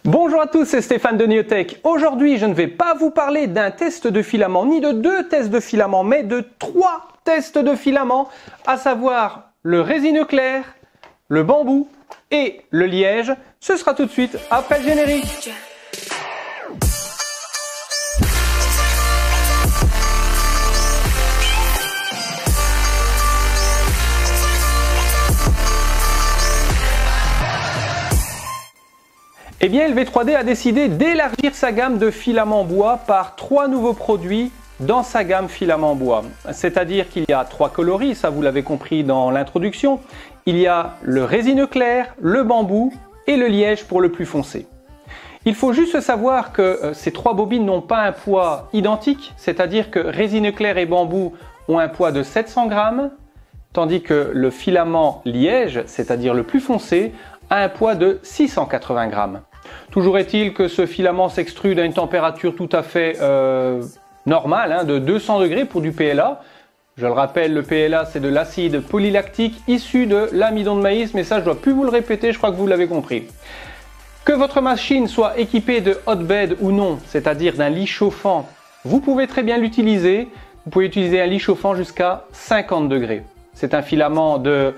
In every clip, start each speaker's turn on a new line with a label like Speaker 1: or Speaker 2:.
Speaker 1: Bonjour à tous, c'est Stéphane de Neotech. Aujourd'hui, je ne vais pas vous parler d'un test de filament, ni de 2 tests de filament, mais de 3 tests de filament, à savoir le résineux clair, le bambou et le liège. Ce sera tout de suite après le générique. Eh bien, LV3D a décidé d'élargir sa gamme de filaments bois par 3 nouveaux produits dans sa gamme filaments bois. C'est-à-dire qu'il y a 3 coloris, ça vous l'avez compris dans l'introduction. Il y a le résineux clair, le bambou et le liège pour le plus foncé. Il faut juste savoir que ces 3 bobines n'ont pas un poids identique, c'est-à-dire que résineux clair et bambou ont un poids de 700 grammes, tandis que le filament liège, c'est-à-dire le plus foncé, a un poids de 680 grammes. Toujours est-il que ce filament s'extrude à une température tout à fait normale, de 200 degrés pour du PLA. Je le rappelle, le PLA c'est de l'acide polylactique issu de l'amidon de maïs, mais ça je ne dois plus vous le répéter, je crois que vous l'avez compris. Que votre machine soit équipée de hotbed ou non, c'est-à-dire d'un lit chauffant, vous pouvez très bien l'utiliser. Vous pouvez utiliser un lit chauffant jusqu'à 50 degrés. C'est un filament de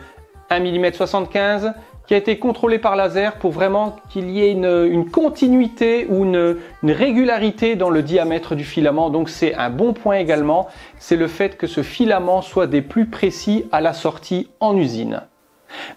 Speaker 1: 1,75 mm qui a été contrôlé par laser pour vraiment qu'il y ait une continuité ou une régularité dans le diamètre du filament. Donc c'est un bon point également, c'est le fait que ce filament soit des plus précis à la sortie en usine.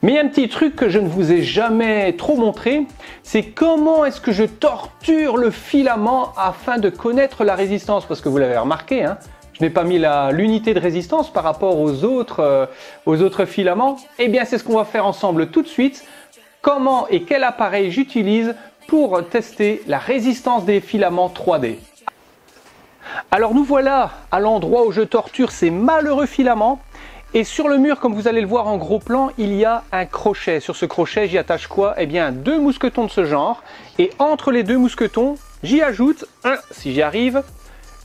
Speaker 1: Mais il y a un petit truc que je ne vous ai jamais trop montré, c'est comment est-ce que je torture le filament afin de connaître la résistance, parce que vous l'avez remarqué, je n'ai pas mis l'unité de résistance par rapport aux autres filaments. Eh bien, c'est ce qu'on va faire ensemble tout de suite. Comment et quel appareil j'utilise pour tester la résistance des filaments 3D. Alors nous voilà à l'endroit où je torture ces malheureux filaments. Et sur le mur, comme vous allez le voir en gros plan, il y a un crochet. Sur ce crochet, j'y attache quoi? Eh bien, 2 mousquetons de ce genre. Et entre les 2 mousquetons, j'y ajoute, si j'y arrive,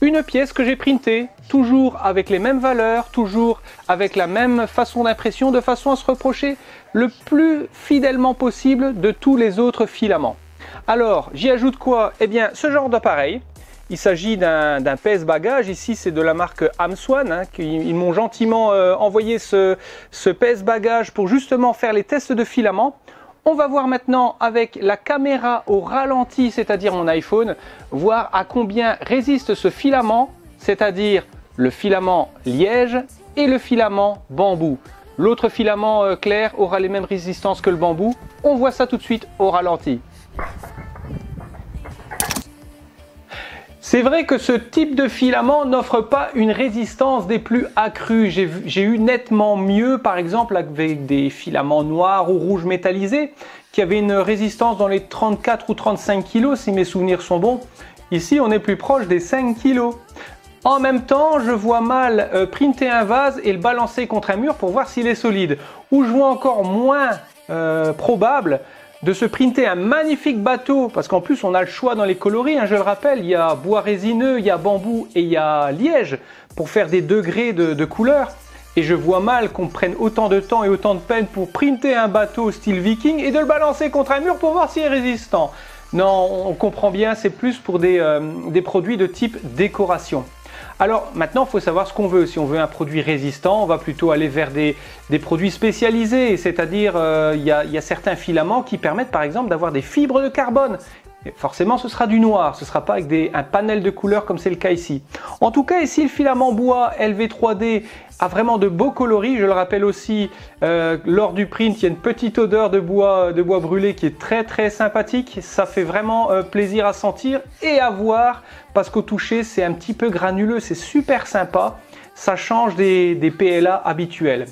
Speaker 1: une pièce que j'ai printée, toujours avec les mêmes valeurs, toujours avec la même façon d'impression, de façon à se reprocher le plus fidèlement possible de tous les autres filaments. Alors, j'y ajoute quoi? Eh bien, ce genre d'appareil. Il s'agit d'un pèse-bagage. Ici, c'est de la marque Amswan. Ils m'ont gentiment envoyé ce pèse-bagage pour justement faire les tests de filaments. On va voir maintenant avec la caméra au ralenti, c'est-à-dire mon iPhone, voir à combien résiste ce filament, c'est-à-dire le filament liège et le filament bambou. L'autre filament clair aura les mêmes résistances que le bambou. On voit ça tout de suite au ralenti. C'est vrai que ce type de filament n'offre pas une résistance des plus accrues. J'ai eu nettement mieux, par exemple, avec des filaments noirs ou rouges métallisés, qui avaient une résistance dans les 34 ou 35 kg, si mes souvenirs sont bons. Ici, on est plus proche des 5 kg. En même temps, je vois mal printer un vase et le balancer contre un mur pour voir s'il est solide. Ou je vois encore moins probable de se printer un magnifique bateau, parce qu'en plus on a le choix dans les coloris, je le rappelle, il y a bois résineux, il y a bambou et il y a liège pour faire des degrés de couleur. Et je vois mal qu'on prenne autant de temps et autant de peine pour printer un bateau style viking et de le balancer contre un mur pour voir s'il est résistant. Non, on comprend bien, c'est plus pour des produits de type décoration. Alors maintenant, il faut savoir ce qu'on veut. Si on veut un produit résistant, on va plutôt aller vers des produits spécialisés. C'est-à-dire, il y a certains filaments qui permettent par exemple d'avoir des fibres de carbone. Et forcément, ce sera du noir. Ce ne sera pas avec un panel de couleurs comme c'est le cas ici. En tout cas, ici, le filament bois LV3D a vraiment de beaux coloris. Je le rappelle aussi, lors du print, il y a une petite odeur de bois brûlé qui est très très sympathique. Ça fait vraiment plaisir à sentir et à voir, parce qu'au toucher, c'est un petit peu granuleux. C'est super sympa. Ça change des PLA habituels.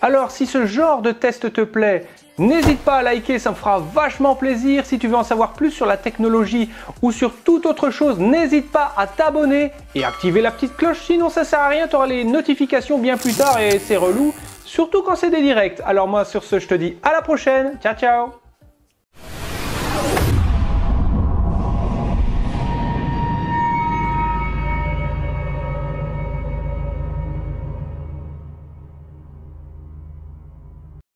Speaker 1: Alors, si ce genre de test te plaît, n'hésite pas à liker, ça me fera vachement plaisir. Si tu veux en savoir plus sur la technologie ou sur toute autre chose, n'hésite pas à t'abonner et activer la petite cloche. Sinon, ça sert à rien, tu auras les notifications bien plus tard et c'est relou, surtout quand c'est des directs. Alors moi, sur ce, je te dis à la prochaine. Ciao, ciao!